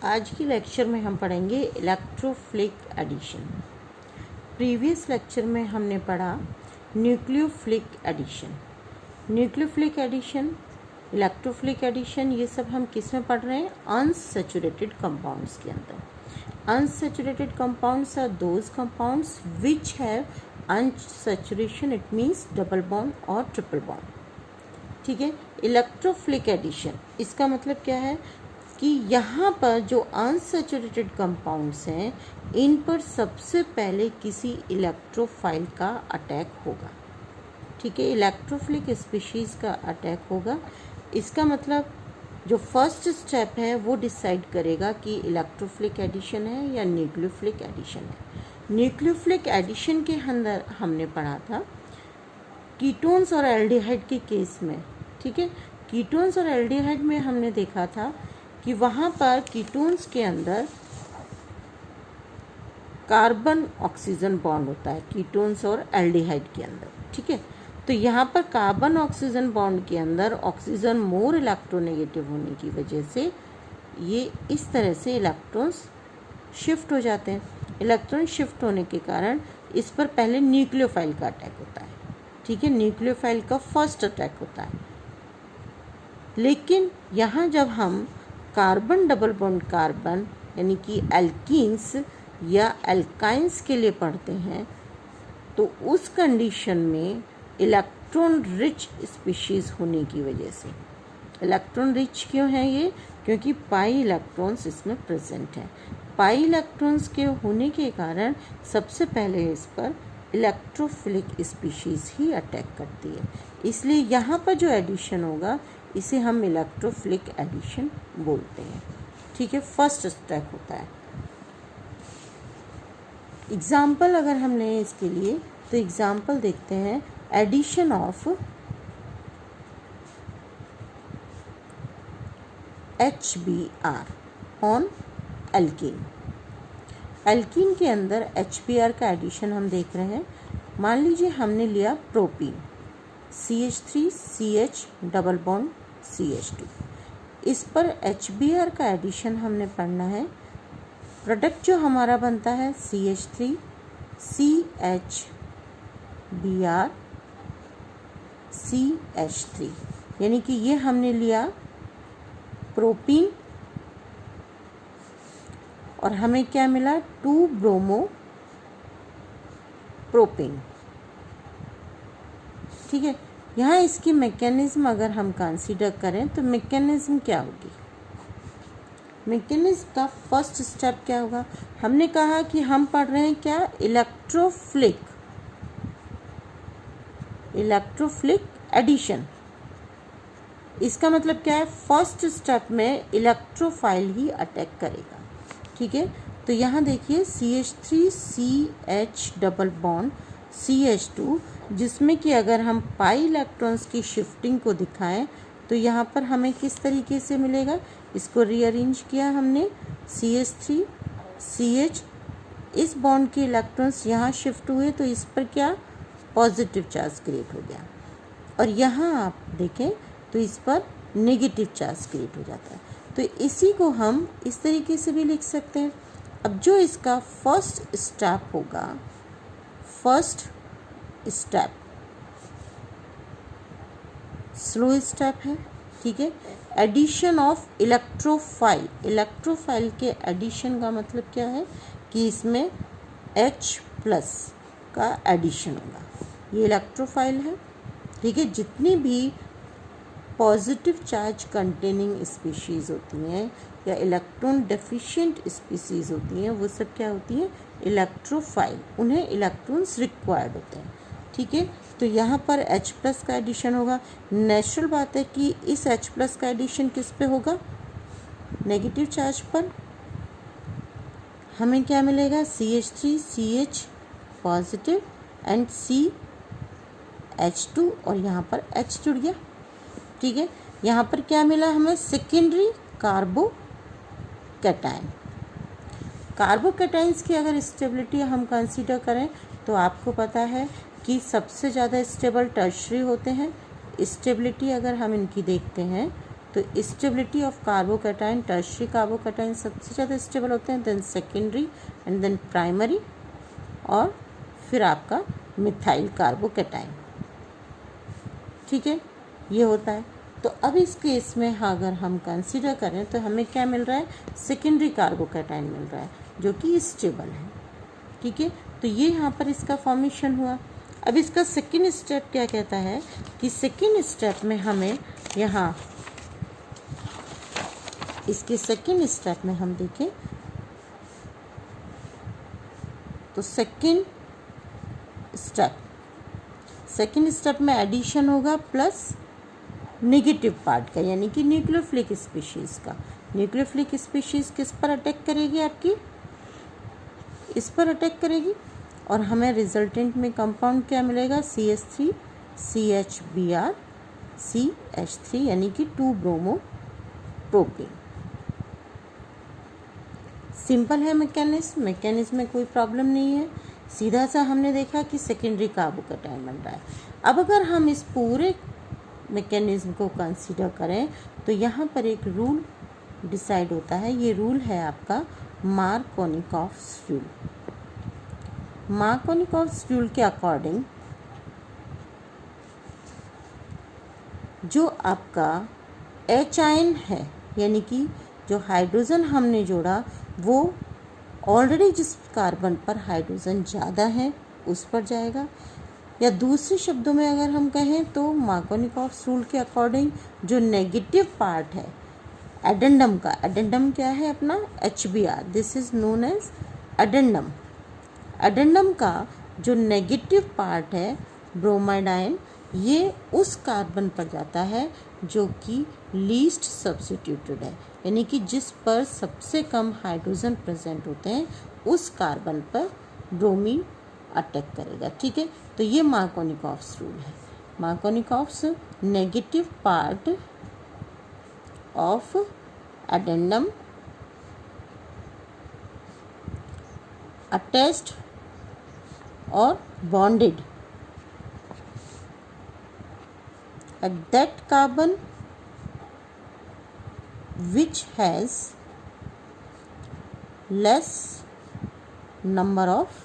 आज की लेक्चर में हम पढ़ेंगे इलेक्ट्रोफिलिक एडिशन। प्रीवियस लेक्चर में हमने पढ़ा nucleophilic addition. Nucleophilic addition, electrophilic addition, ये सब हम किस में पढ़ रहे हैं? अनसैचुरेटेड कंपाउंड्स के अंदर। Unsaturated compounds are those compounds which have unsaturation, it means double bond और ट्रिपल बॉन्ड। ठीक है। इलेक्ट्रोफिलिक एडिशन, इसका मतलब क्या है कि यहाँ पर जो अनसैचुरेटेड कंपाउंड्स हैं इन पर सबसे पहले किसी इलेक्ट्रोफाइल का अटैक होगा। ठीक है, इलेक्ट्रोफिलिक स्पीशीज़ का अटैक होगा। इसका मतलब जो फर्स्ट स्टेप है वो डिसाइड करेगा कि इलेक्ट्रोफिलिक एडिशन है या न्यूक्लियोफिलिक एडिशन है। न्यूक्लियोफिलिक एडिशन के अंदर हमने पढ़ा था कीटोन्स और एल्डिहाइड के केस में। ठीक है, कीटोन्स और एल्डिहाइड में हमने देखा था कि वहाँ पर कीटोन्स के अंदर कार्बन ऑक्सीजन बॉन्ड होता है, कीटोन्स और एल्डिहाइड के अंदर। ठीक है, तो यहाँ पर कार्बन ऑक्सीजन बॉन्ड के अंदर ऑक्सीजन मोर इलेक्ट्रोनेगेटिव होने की वजह से ये इस तरह से इलेक्ट्रॉन्स शिफ्ट हो जाते हैं। इलेक्ट्रॉन शिफ्ट होने के कारण इस पर पहले न्यूक्लियोफाइल का अटैक होता है। ठीक है, न्यूक्लियोफाइल का फर्स्ट अटैक होता है। लेकिन यहाँ जब हम कार्बन डबल बॉन्ड कार्बन यानी कि एल्कीन्स या एल्काइंस के लिए पढ़ते हैं तो उस कंडीशन में इलेक्ट्रॉन रिच स्पीशीज़ होने की वजह से, इलेक्ट्रॉन रिच क्यों है ये? क्योंकि पाई इलेक्ट्रॉन्स इसमें प्रेजेंट हैं। पाई इलेक्ट्रॉन्स के होने के कारण सबसे पहले इस पर इलेक्ट्रोफिलिक स्पीशीज़ ही अटैक करती है। इसलिए यहाँ पर जो एडिशन होगा इसे हम इलेक्ट्रोफिलिक एडिशन बोलते हैं। ठीक है, फर्स्ट स्टेप होता है। एग्जाम्पल अगर हम लें इसके लिए तो एग्जाम्पल देखते हैं addition of HBr on alkene. Alkene के अंदर HBr का एडिशन हम देख रहे हैं। मान लीजिए हमने लिया propene CH3CH double bond CH2। इस पर HBr का एडिशन हमने पढ़ना है। प्रोडक्ट जो हमारा बनता है CH3 CHBr CH3, यानी कि ये हमने लिया प्रोपीन और हमें क्या मिला? 2 ब्रोमो प्रोपीन। ठीक है, यहाँ इसकी मैकेनिज्म अगर हम कंसीडर करें तो मैकेनिज्म क्या होगी? मैकेनिज्म का फर्स्ट स्टेप क्या होगा? हमने कहा कि हम पढ़ रहे हैं क्या? Electrophilic addition. इसका मतलब क्या है? फर्स्ट स्टेप में इलेक्ट्रोफाइल ही अटैक करेगा। ठीक है, तो यहाँ देखिए CH3 CH double bond CH2, जिसमें कि अगर हम पाई इलेक्ट्रॉन्स की शिफ्टिंग को दिखाएं तो यहाँ पर हमें किस तरीके से मिलेगा? इसको रीअरेंज किया हमने, CH3 CH, इस बॉन्ड के इलेक्ट्रॉन्स यहाँ शिफ्ट हुए तो इस पर क्या? पॉजिटिव चार्ज क्रिएट हो गया। और यहाँ आप देखें तो इस पर नेगेटिव चार्ज क्रिएट हो जाता है। तो इसी को हम इस तरीके से भी लिख सकते हैं। अब जो इसका फर्स्ट स्टेप होगा, फर्स्ट स्टेप स्लो स्टेप है। ठीक है, एडिशन ऑफ इलेक्ट्रोफाइल। इलेक्ट्रोफाइल के एडिशन का मतलब क्या है कि इसमें H+ का एडिशन होगा। ये इलेक्ट्रोफाइल है। ठीक है, जितनी भी पॉजिटिव चार्ज कंटेनिंग स्पीशीज़ होती हैं या इलेक्ट्रॉन डेफिशिएंट स्पीशीज़ होती हैं वो सब क्या होती हैं? इलेक्ट्रोफाइल। उन्हें इलेक्ट्रॉन्स रिक्वायर्ड होते हैं। ठीक है, तो यहाँ पर H+ का एडिशन होगा। नेचुरल बात है कि इस H+ का एडिशन किस पे होगा? नेगेटिव चार्ज पर। हमें क्या मिलेगा? CH3 CH positive and CH2 और यहाँ पर H जुड़ गया। ठीक है, यहाँ पर क्या मिला हमें? Secondary carbocation. कार्बोकैटायंस की अगर स्टेबिलिटी हम कंसीडर करें तो आपको पता है कि सबसे ज़्यादा स्टेबल टर्शरी होते हैं। स्टेबिलिटी अगर हम इनकी देखते हैं तो stability of carbocation, tertiary carbocation सबसे ज़्यादा स्टेबल होते हैं, then secondary and then primary, और फिर आपका मिथाइल कार्बोकैटायन। ठीक है, ये होता है। तो अब इस केस में अगर हम कंसीडर करें तो हमें क्या मिल रहा है, सेकेंडरी कार्बोकैटायन मिल रहा है जो कि स्टेबल है। ठीक है, तो ये यहाँ पर इसका फॉर्मेशन हुआ। अब इसका सेकेंड स्टेप क्या कहता है कि सेकेंड स्टेप में हमें यहाँ इसके सेकेंड स्टेप में हम देखें तो सेकेंड स्टेप में एडिशन होगा प्लस नेगेटिव पार्ट का, यानी कि न्यूक्लियोफिलिक स्पीशीज़ का। न्यूक्लियोफिलिक स्पीशीज़ किस पर अटैक करेगी, आपकी इस पर अटैक करेगी, और हमें रिजल्टेंट में कंपाउंड क्या मिलेगा, CH3 CHBr CH3, यानी कि 2 ब्रोमो प्रोपेन। सिंपल है मैकेनिज्म में कोई प्रॉब्लम नहीं है। सीधा सा हमने देखा कि सेकेंडरी कार्बोकैटायन बन रहा है। अब अगर हम इस पूरे मैकेनिज्म को कंसीडर करें तो यहाँ पर एक रूल डिसाइड होता है। ये रूल है आपका मार्कोनिकॉफ्स रूल। मार्कोनिकॉफ्स रूल के अकॉर्डिंग जो आपका H आयन है, यानी कि जो हाइड्रोजन हमने जोड़ा वो ऑलरेडी जिस कार्बन पर हाइड्रोजन ज़्यादा है उस पर जाएगा, या दूसरे शब्दों में अगर हम कहें तो मार्कोनिकॉफ्स रूल के अकॉर्डिंग जो नेगेटिव पार्ट है एडेंडम का, एडेंडम क्या है अपना HBr, this is known as addendum. Addendum का जो नेगेटिव पार्ट है ब्रोमाइड आयन, ये उस कार्बन पर जाता है जो कि लीस्ट सब्स्टिट्यूटेड है, यानी कि जिस पर सबसे कम हाइड्रोजन प्रेजेंट होते हैं उस कार्बन पर ब्रोमीन अटैक करेगा। ठीक है, तो ये मार्कोनिकॉफ्स रूल है। Markovnikov's negative part of addendum attached और bonded at that carbon which has less number of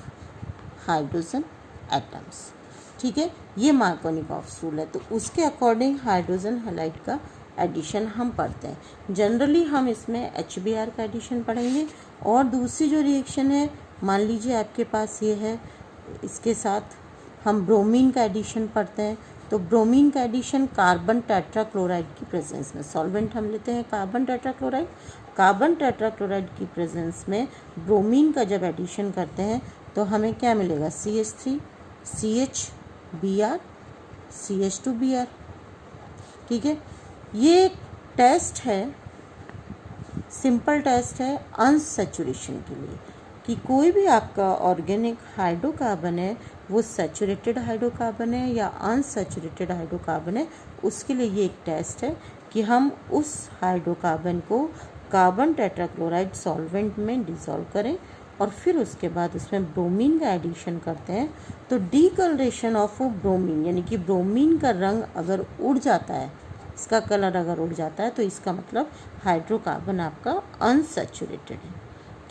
hydrogen atoms। ठीक है, ये मार्कोनिकॉफ्स रूल है। तो उसके अकॉर्डिंग हाइड्रोजन हैलाइड का एडिशन हम पढ़ते हैं। जनरली हम इसमें HBr का एडिशन पढ़ेंगे, और दूसरी जो रिएक्शन है, मान लीजिए आपके पास ये है, इसके साथ हम ब्रोमीन का एडिशन पढ़ते हैं। तो ब्रोमीन का एडिशन कार्बन टेट्राक्लोराइड की प्रेजेंस में, सॉल्वेंट हम लेते हैं कार्बन टेट्राक्लोराइड, कार्बन टेट्राक्लोराइड की प्रेजेंस में ब्रोमीन का जब एडिशन करते हैं तो हमें क्या मिलेगा, CH3 CHBr CH2Br। ठीक है, ये एक टेस्ट है, सिंपल टेस्ट है अनसैचुरेशन के लिए, कि कोई भी आपका ऑर्गेनिक हाइड्रोकार्बन है वो सैचुरेटेड हाइड्रोकार्बन है या अनसैचुरेटेड हाइड्रोकार्बन है। उसके लिए ये एक टेस्ट है कि हम उस हाइड्रोकार्बन को कार्बन टेट्राक्लोराइड सॉल्वेंट में डिसॉल्व करें और फिर उसके बाद उसमें ब्रोमीन का एडिशन करते हैं। तो डीकलरेशन ऑफ ब्रोमीन, यानी कि ब्रोमीन का रंग अगर उड़ जाता है, इसका कलर अगर उड़ जाता है, तो इसका मतलब हाइड्रोकार्बन आपका अनसैचुरेटेड है।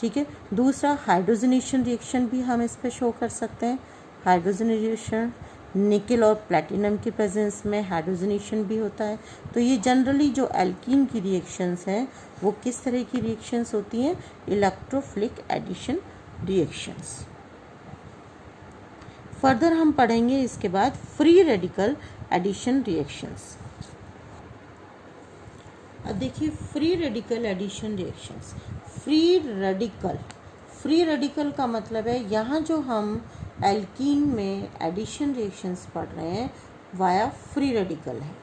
ठीक है, दूसरा हाइड्रोजनेशन रिएक्शन भी हम इस पर शो कर सकते हैं। हाइड्रोजनेशन निकेल और प्लैटिनम के प्रेजेंस में हाइड्रोजनेशन भी होता है। तो ये जनरली जो एल्कीन की रिएक्शंस हैं वो किस तरह की रिएक्शंस होती हैं, इलेक्ट्रोफिलिक एडिशन रिएक्शंस। फर्दर हम पढ़ेंगे इसके बाद फ्री रेडिकल एडिशन रिएक्शंस। अब देखिए free radical addition reactions. Free radical का मतलब है यहाँ जो हम एल्कीन में एडिशन रिएक्शंस पढ़ रहे हैं वाया फ्री रेडिकल है।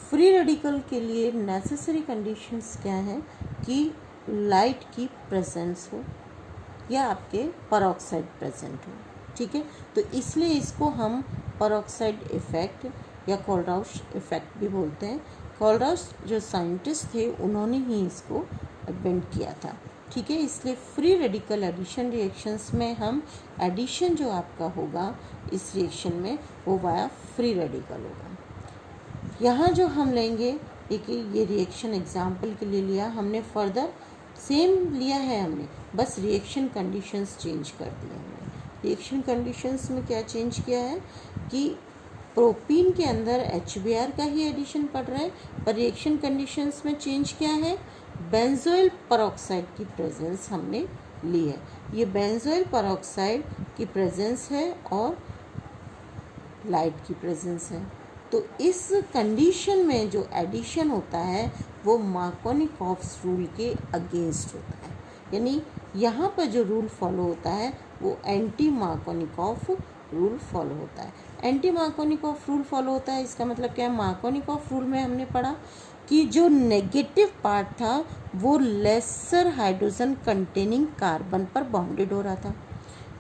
फ्री रेडिकल के लिए नेसेसरी कंडीशंस क्या हैं कि लाइट की प्रेजेंस हो या आपके पेरोक्साइड प्रेजेंट हो। ठीक है, तो इसलिए इसको हम पेरोक्साइड इफेक्ट या कोलराउश इफेक्ट भी बोलते हैं। कोलराउश जो साइंटिस्ट थे उन्होंने ही इसको इन्वेंट किया था। ठीक है, इसलिए फ्री रेडिकल एडिशन रिएक्शंस में हम एडिशन जो आपका होगा इस रिएक्शन में वो वाया फ्री रेडिकल होगा। यहाँ जो हम लेंगे एक ये रिएक्शन एग्जाम्पल के लिए लिया हमने, फर्दर सेम लिया है हमने, बस रिएक्शन कंडीशंस चेंज कर दिए हमने। रिएक्शन कंडीशंस में क्या चेंज किया है कि प्रोपीन के अंदर HBr का ही एडिशन पड़ रहा है, पर रिएक्शन कंडीशंस में चेंज क्या है, बेंजोइल परऑक्साइड की प्रेजेंस हमने ली है। ये बेंजोइल परऑक्साइड की प्रेजेंस है और लाइट की प्रेजेंस है। तो इस कंडीशन में जो एडिशन होता है वो मार्कोनिकॉफ्स रूल के अगेंस्ट होता है, यानी यहाँ पर जो रूल फॉलो होता है वो एंटी मार्कोनिकॉफ रूल फॉलो होता है। एंटी मार्कोनिकॉफ रूल फॉलो होता है, इसका मतलब क्या है, मार्कोनिकॉफ रूल में हमने पढ़ा कि जो नेगेटिव पार्ट था वो लेसर हाइड्रोजन कंटेनिंग कार्बन पर बॉन्डेड हो रहा था।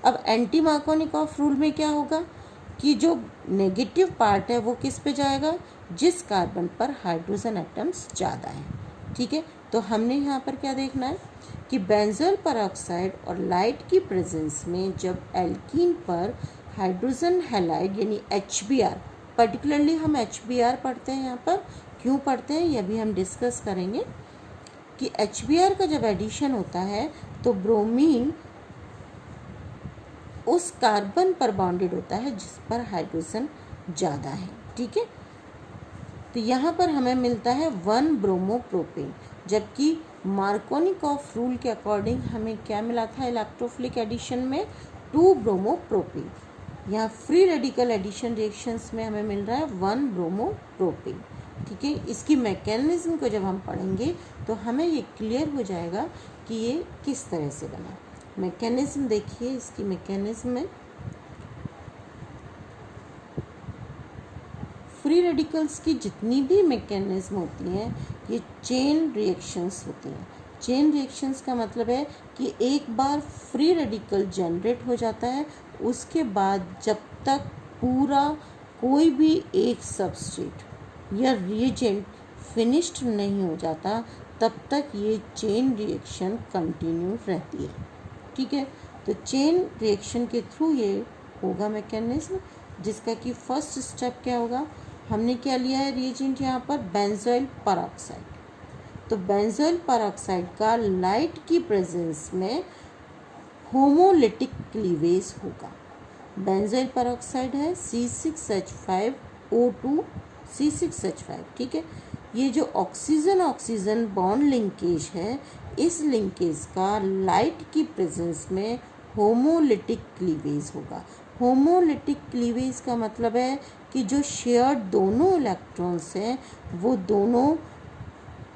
अब एंटी मार्कोनिकॉफ रूल में क्या होगा कि जो नेगेटिव पार्ट है वो किस पे जाएगा, जिस कार्बन पर हाइड्रोजन एटम्स ज़्यादा हैं। ठीक है, तो हमने यहाँ पर क्या देखना है कि बेंजोइल परऑक्साइड और लाइट की प्रेजेंस में जब एल्कीन पर हाइड्रोजन हैलाइड यानी HBr, पर्टिकुलरली हम HBr पढ़ते हैं यहाँ पर, क्यों पढ़ते हैं ये भी हम डिस्कस करेंगे कि HBr का जब एडिशन होता है तो ब्रोमीन उस कार्बन पर बॉन्डेड होता है जिस पर हाइड्रोजन ज़्यादा है। ठीक है, तो यहाँ पर हमें मिलता है 1 ब्रोमोप्रोपेन, जबकि मार्कोनिकॉफ रूल के अकॉर्डिंग हमें क्या मिला था इलेक्ट्रोफिलिक एडिशन में 2 ब्रोमोप्रोपेन। यहाँ फ्री रेडिकल एडिशन रिएक्शंस में हमें मिल रहा है 1 ब्रोमोप्रोपेन। ठीक है, इसकी मैकेनिज्म को जब हम पढ़ेंगे तो हमें ये क्लियर हो जाएगा कि ये किस तरह से बना। मैकेनिज्म देखिए, इसकी मैकेनिज्म में फ्री रेडिकल्स की जितनी भी मैकेनिज्म होती हैं ये चेन रिएक्शंस होती हैं। चेन रिएक्शंस का मतलब है कि एक बार फ्री रेडिकल जनरेट हो जाता है, उसके बाद जब तक पूरा कोई भी एक सबस्ट्रेट या रिएजेंट फिनिश्ड नहीं हो जाता तब तक ये चेन रिएक्शन कंटिन्यू रहती है। ठीक है, तो चेन रिएक्शन के थ्रू ये होगा मैकेनिज्म, जिसका कि फर्स्ट स्टेप क्या होगा, हमने क्या लिया है रिएजेंट यहाँ पर बेंजोइल परऑक्साइड। तो बेंजोइल परऑक्साइड का लाइट की प्रेजेंस में होमोलिटिक क्लीवेज होगा। बेंजोइल परऑक्साइड है C6H5O2 C6H5। ठीक है, ये जो ऑक्सीजन ऑक्सीजन बॉन्ड लिंकेज है, इस लिंकेज का लाइट की प्रेजेंस में होमोलिटिक क्लीवेज होगा। होमोलिटिक क्लीवेज का मतलब है कि जो शेयर्ड दोनों इलेक्ट्रॉन्स हैं वो दोनों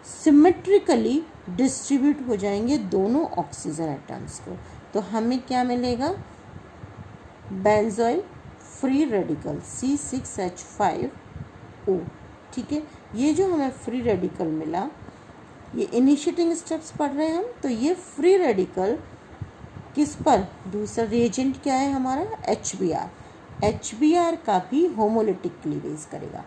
सिमेट्रिकली डिस्ट्रीब्यूट हो जाएंगे दोनों ऑक्सीजन एटम्स को। तो हमें क्या मिलेगा, बेंजोइल फ्री रेडिकल C6H5O। ठीक है, ये जो हमें फ्री रेडिकल मिला, ये इनिशिएटिंग स्टेप्स पढ़ रहे हैं हम, तो ये फ्री रेडिकल किस पर, दूसरा रिएजेंट क्या है हमारा HBr। HBr का भी होमोलिटिक क्लीवेज करेगा।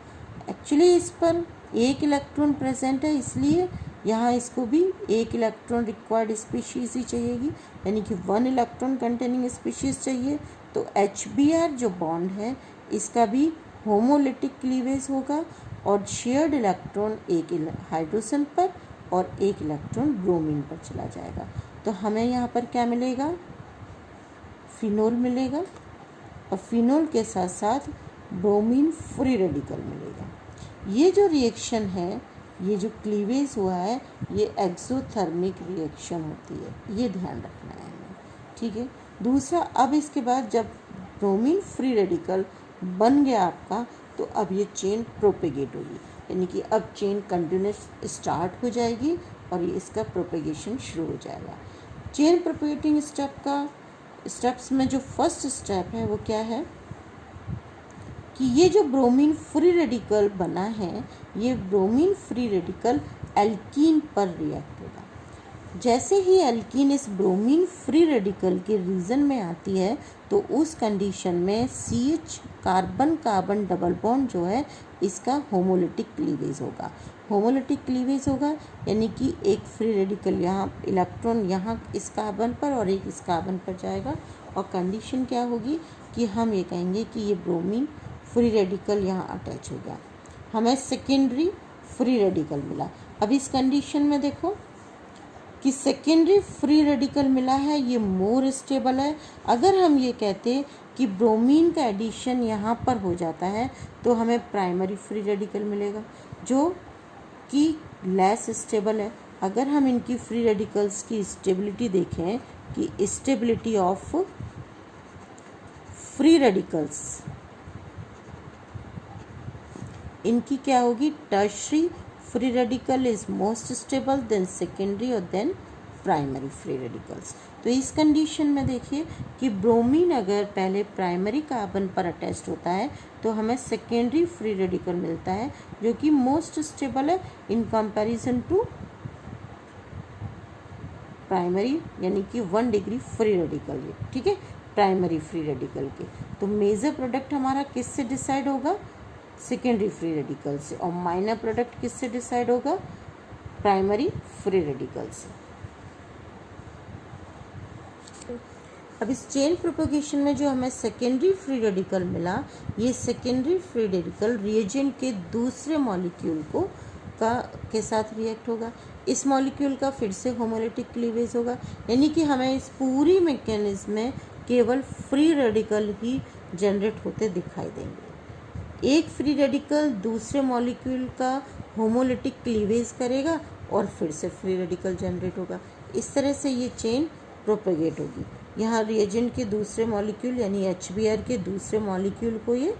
एक्चुअली इस पर एक इलेक्ट्रॉन प्रेजेंट है, इसलिए यहाँ इसको भी एक इलेक्ट्रॉन रिक्वायर्ड स्पीशीज ही चाहिएगी, यानी कि 1 इलेक्ट्रॉन कंटेनिंग स्पीशीज चाहिए। तो HBr जो बॉन्ड है इसका भी होमोलिटिक क्लीवेज होगा और शेयर्ड इलेक्ट्रॉन एक हाइड्रोजन पर और एक इलेक्ट्रॉन ब्रोमीन पर चला जाएगा। तो हमें यहाँ पर क्या मिलेगा, फिनोल मिलेगा और फिनोल के साथ साथ ब्रोमीन फ्री रेडिकल मिलेगा। ये जो रिएक्शन है, ये जो क्लीवेज हुआ है, ये एक्सोथर्मिक रिएक्शन होती है, ये ध्यान रखना है हमें। ठीक है, दूसरा, अब इसके बाद जब ब्रोमीन फ्री रेडिकल बन गया आपका, तो अब ये चेन प्रोपेगेट होगी, यानी कि अब चेन कंटिन्यूस स्टार्ट हो जाएगी और ये इसका प्रोपेगेशन शुरू हो जाएगा। चेन प्रोपेगेटिंग स्टेप्स में जो फर्स्ट स्टेप है वो क्या है कि ये जो ब्रोमीन फ्री रेडिकल बना है, ये ब्रोमीन फ्री रेडिकल एल्कीन पर रिएक्ट होगा। जैसे ही एल्कीन इस ब्रोमीन फ्री रेडिकल के रीजन में आती है तो उस कंडीशन में CH carbon carbon double bond जो है इसका होमोलिटिक क्लीवेज होगा। होमोलिटिक क्लीवेज होगा यानी कि एक फ्री रेडिकल यहाँ इलेक्ट्रॉन यहाँ इस कार्बन पर और एक इस कार्बन पर जाएगा और कंडीशन क्या होगी कि हम ये कहेंगे कि ये ब्रोमीन फ्री रेडिकल यहाँ अटैच हो गया। हमें सेकेंडरी फ्री रेडिकल मिला। अब इस कंडीशन में देखो कि सेकेंडरी फ्री रेडिकल मिला है, ये मोर स्टेबल है। अगर हम ये कहते कि ब्रोमीन का एडिशन यहाँ पर हो जाता है तो हमें प्राइमरी फ्री रेडिकल मिलेगा जो कि लेस स्टेबल है। अगर हम इनकी फ्री रेडिकल्स की स्टेबिलिटी देखें कि स्टेबिलिटी ऑफ फ्री रेडिकल्स इनकी क्या होगी, tertiary free radical is most stable, then secondary और देन प्राइमरी फ्री रेडिकल्स। तो इस कंडीशन में देखिए कि ब्रोमीन अगर पहले प्राइमरी कार्बन पर अटैच्ड होता है तो हमें सेकेंडरी फ्री रेडिकल मिलता है जो कि मोस्ट स्टेबल है इन कंपैरिजन टू प्राइमरी, यानी कि 1 डिग्री फ्री रेडिकल, ठीक है, प्राइमरी फ्री रेडिकल के। तो मेजर प्रोडक्ट हमारा किससे डिसाइड होगा, सेकेंडरी फ्री रेडिकल से, और माइनर प्रोडक्ट किससे डिसाइड होगा, प्राइमरी फ्री रेडिकल से। अब इस चेन प्रोपोगेशन में जो हमें सेकेंडरी फ्री रेडिकल मिला, ये सेकेंडरी फ्री रेडिकल रिएजेंट के दूसरे मॉलिक्यूल को के साथ रिएक्ट होगा। इस मॉलिक्यूल का फिर से होमोलिटिक क्लीवेज होगा, यानी कि हमें इस पूरी मैकेनिज्म में केवल फ्री रेडिकल ही जनरेट होते दिखाई देंगे। एक फ्री रेडिकल दूसरे मॉलिक्यूल का होमोलिटिक क्लीवेज करेगा और फिर से फ्री रेडिकल जनरेट होगा। इस तरह से ये चेन प्रोपेगेट होगी। यहाँ रिएजेंट के दूसरे मॉलिक्यूल यानी HBr के दूसरे मॉलिक्यूल को ये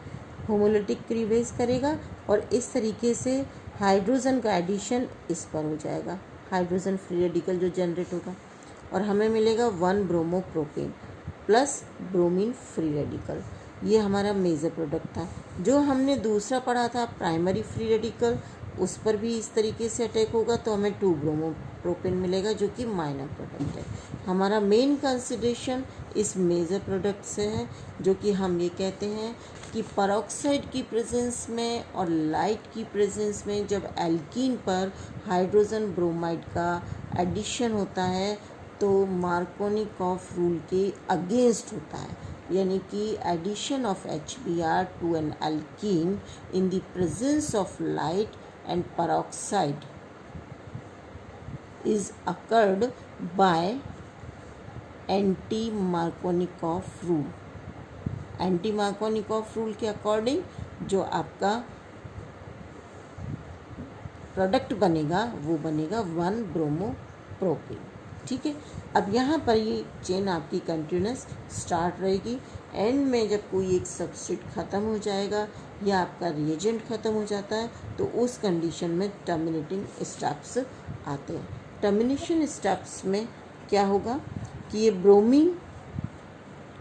होमोलिटिक क्लीवेज करेगा और इस तरीके से हाइड्रोजन का एडिशन इस पर हो जाएगा, हाइड्रोजन फ्री रेडिकल जो जनरेट होगा, और हमें मिलेगा 1 bromopropane plus bromine free radical. ये हमारा मेजर प्रोडक्ट था। जो हमने दूसरा पढ़ा था प्राइमरी फ्री रेडिकल, उस पर भी इस तरीके से अटैक होगा तो हमें 2 ब्रोमोप्रोपेन मिलेगा जो कि माइनर प्रोडक्ट है। हमारा मेन कंसिडरेशन इस मेजर प्रोडक्ट से है, जो कि हम ये कहते हैं कि परऑक्साइड की प्रेजेंस में और लाइट की प्रेजेंस में जब एल्कीन पर हाइड्रोजन ब्रोमाइड का एडिशन होता है तो मार्कोनिकॉफ रूल के अगेंस्ट होता है, यानी कि addition of HBr to an alkene in the presence of light and peroxide is occurred by anti-Markovnikov rule. anti-Markovnikov rule के अकॉर्डिंग जो आपका प्रोडक्ट बनेगा वो बनेगा 1 ब्रोमोप्रोपेन, ठीक है। अब यहाँ पर ये चेन आपकी कंटिन्यूस स्टार्ट रहेगी। एंड में जब कोई एक सबस्ट्रेट ख़त्म हो जाएगा या आपका रिएजेंट ख़त्म हो जाता है तो उस कंडीशन में टर्मिनेटिंग स्टेप्स आते हैं। टर्मिनेशन स्टेप्स में क्या होगा कि ये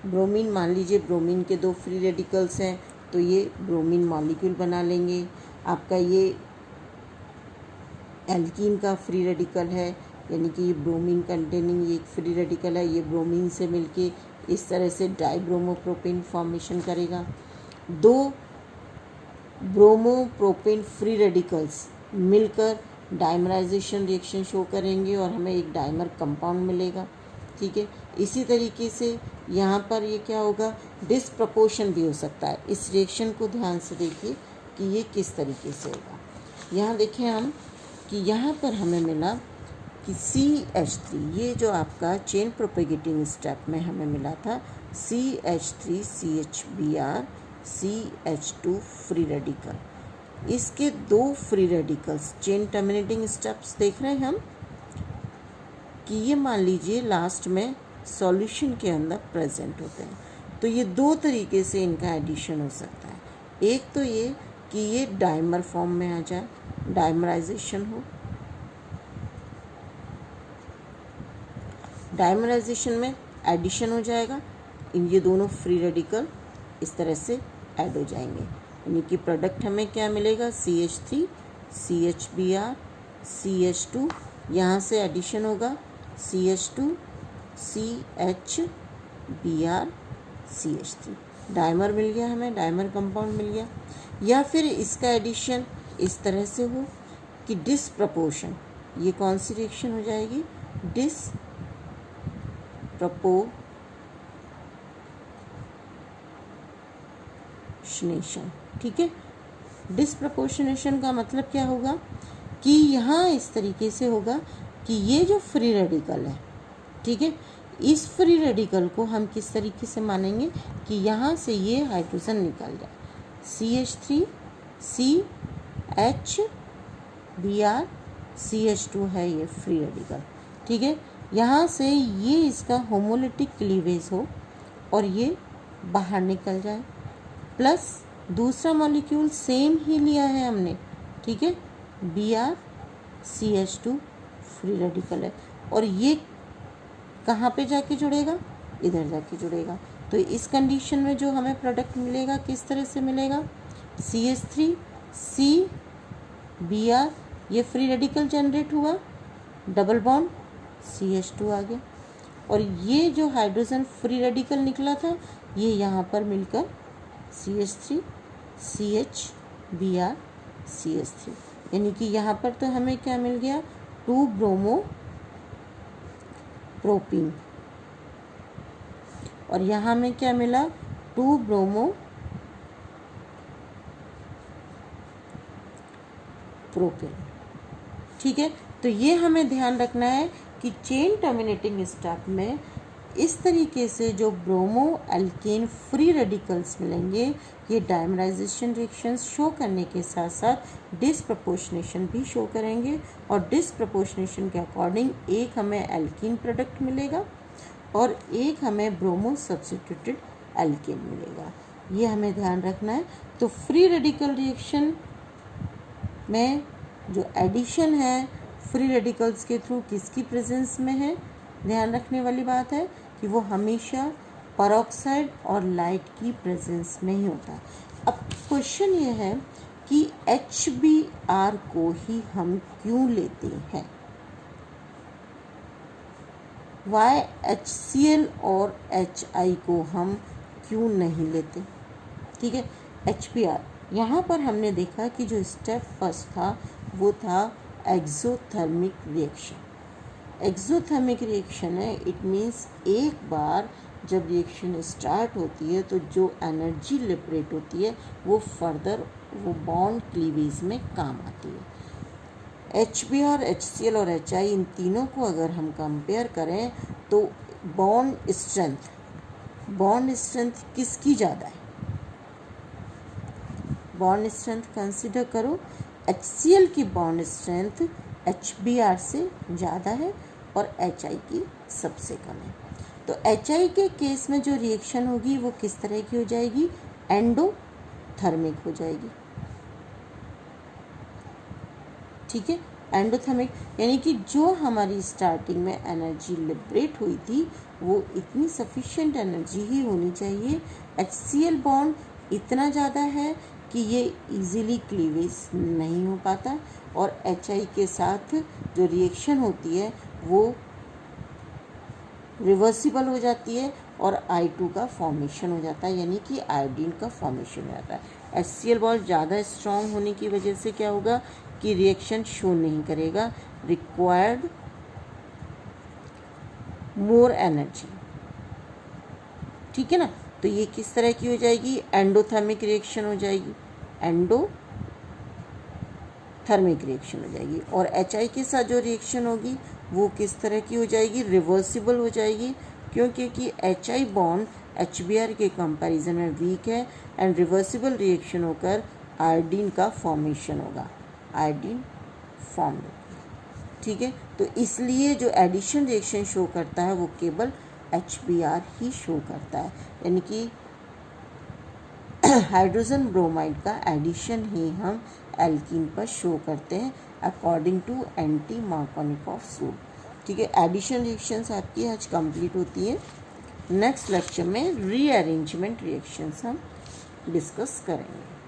ब्रोमीन मान लीजिए ब्रोमीन के 2 फ्री रेडिकल्स हैं तो ये ब्रोमीन मॉलिक्यूल बना लेंगे। आपका ये एल्कीन का फ्री रेडिकल है, यानी कि ये ब्रोमीन कंटेनिंग ये एक फ्री रेडिकल है, ये ब्रोमीन से मिलके इस तरह से डाइब्रोमोप्रोपेन फॉर्मेशन करेगा। 2 ब्रोमोप्रोपेन फ्री रेडिकल्स मिलकर डाइमराइजेशन रिएक्शन शो करेंगे और हमें एक डाइमर कंपाउंड मिलेगा, ठीक है। इसी तरीके से यहाँ पर ये क्या होगा, डिसप्रपोर्शन भी हो सकता है। इस रिएक्शन को ध्यान से देखिए कि ये किस तरीके से होगा। यहाँ देखें हम कि यहाँ पर हमें मिला कि CH3, ये जो आपका चेन प्रोपेगेटिंग स्टेप में हमें मिला था CH3 CHBr CH2 free radical, इसके 2 free radicals chain terminating steps देख रहे हैं हम कि ये मान लीजिए लास्ट में सॉल्यूशन के अंदर प्रेजेंट होते हैं। तो ये 2 तरीके से इनका एडिशन हो सकता है। एक तो ये कि ये डाइमर फॉर्म में आ जाए, डाइमराइजेशन हो, डाइमराइजेशन में एडिशन हो जाएगा, ये दोनों फ्री रेडिकल इस तरह से ऐड हो जाएंगे, यानी कि प्रोडक्ट हमें क्या मिलेगा CH3 CHBr CH2, यहाँ से एडिशन होगा CH2 CHBr CH3, डाइमर मिल गया हमें, डाइमर कंपाउंड मिल गया। या फिर इसका एडिशन इस तरह से हो कि डिसप्रपोर्शन, ये कौन सी रिएक्शन हो जाएगी, डिसप्रपोर्शनेशन, ठीक है। डिस्प्रपोर्शनेशन का मतलब क्या होगा कि यहाँ इस तरीके से होगा कि ये जो फ्री रेडिकल है, ठीक है, इस फ्री रेडिकल को हम किस तरीके से मानेंगे कि यहाँ से ये हाइड्रोजन निकल जाए, CH3 CH Br CH2 है ये फ्री रेडिकल, ठीक है। यहाँ से ये इसका होमोलिटिक क्लीवेज हो और ये बाहर निकल जाए, प्लस दूसरा मॉलिक्यूल सेम ही लिया है हमने, ठीक है, Br CH2 फ्री रेडिकल है और ये कहाँ पे जाके जुड़ेगा, इधर जाके जुड़ेगा। तो इस कंडीशन में जो हमें प्रोडक्ट मिलेगा किस तरह से मिलेगा, CH3 C Br, ये फ्री रेडिकल जनरेट हुआ, डबल बॉन्ड CH2 आ गया और ये जो हाइड्रोजन फ्री रेडिकल निकला था ये यहाँ पर मिलकर CH3 CH Br CH3, यानी कि यहाँ पर तो हमें क्या मिल गया, 2 ब्रोमो प्रोपीन और यहाँ में क्या मिला, 2 ब्रोमो प्रोपेन, ठीक है। तो ये हमें ध्यान रखना है कि चेन टर्मिनेटिंग स्टेप में इस तरीके से जो ब्रोमो एल्केन फ्री रेडिकल्स मिलेंगे ये डायमराइजेशन रिएक्शंस शो करने के साथ साथ डिसप्रपोर्शनेशन भी शो करेंगे और डिसप्रपोर्शनेशन के अकॉर्डिंग एक हमें एल्कीन प्रोडक्ट मिलेगा और एक हमें ब्रोमो सब्स्टिट्यूटेड एल्केन मिलेगा, ये हमें ध्यान रखना है। तो फ्री रेडिकल रिएक्शन में जो एडिशन है फ्री रेडिकल्स के थ्रू किसकी प्रेजेंस में है, ध्यान रखने वाली बात है कि वो हमेशा पेरोक्साइड और लाइट की प्रेजेंस में ही होता है। अब क्वेश्चन ये है कि HBr को ही हम क्यों लेते हैं, वाई HCl और HI को हम क्यों नहीं लेते, ठीक है। HBr यहाँ पर हमने देखा कि जो स्टेप फर्स्ट था वो था एक्सोथर्मिक रिएक्शन। एक्सोथर्मिक रिएक्शन है, इट मीन्स एक बार जब रिएक्शन स्टार्ट होती है तो जो एनर्जी लिबरेट होती है वो फर्दर वो बॉन्ड क्लीवेज में काम आती है। HBr, HCl और HI इन तीनों को अगर हम कंपेयर करें तो बॉन्ड स्ट्रेंथ किसकी ज़्यादा है, बॉन्ड स्ट्रेंथ कंसिडर करो, HCl की बॉन्ड स्ट्रेंथ HBr से ज़्यादा है और HI की सबसे कम है। तो HI के केस में जो रिएक्शन होगी वो किस तरह की हो जाएगी, एंडोथर्मिक हो जाएगी, ठीक है, एंडोथर्मिक, यानी कि जो हमारी स्टार्टिंग में एनर्जी लिबरेट हुई थी वो इतनी सफिशिएंट एनर्जी ही होनी चाहिए। HCl बॉन्ड इतना ज़्यादा है कि ये इजीली क्लीवेज नहीं हो पाता और HI के साथ जो रिएक्शन होती है वो रिवर्सिबल हो जाती है और I2 का फॉर्मेशन हो जाता है, यानी कि आयोडीन का फॉर्मेशन हो जाता है। HCl बॉन्ड ज़्यादा स्ट्रॉन्ग होने की वजह से क्या होगा कि रिएक्शन शो नहीं करेगा, रिक्वायर्ड मोर एनर्जी, ठीक है ना। तो ये किस तरह की हो जाएगी, एंडोथर्मिक रिएक्शन हो जाएगी, एंडोथर्मिक रिएक्शन हो जाएगी। और HI के साथ जो रिएक्शन होगी वो किस तरह की हो जाएगी, रिवर्सिबल हो जाएगी, क्योंकि HI बॉन्ड HBr के कंपैरिजन में वीक है एंड रिवर्सिबल रिएक्शन होकर आयोडीन का फॉर्मेशन होगा, आयोडीन फॉर्म होगी, ठीक है। तो इसलिए जो एडिशन रिएक्शन शो करता है वो केवल HBr ही शो करता है, यानी कि हाइड्रोजन ब्रोमाइड का एडिशन ही हम एल्कीन पर शो करते हैं according to anti Markovnikov rule, ठीक है। एडिशन रिएक्शंस आपकी आज कंप्लीट होती है। नेक्स्ट लेक्चर में रीअरेंजमेंट रिएक्शंस हम डिस्कस करेंगे।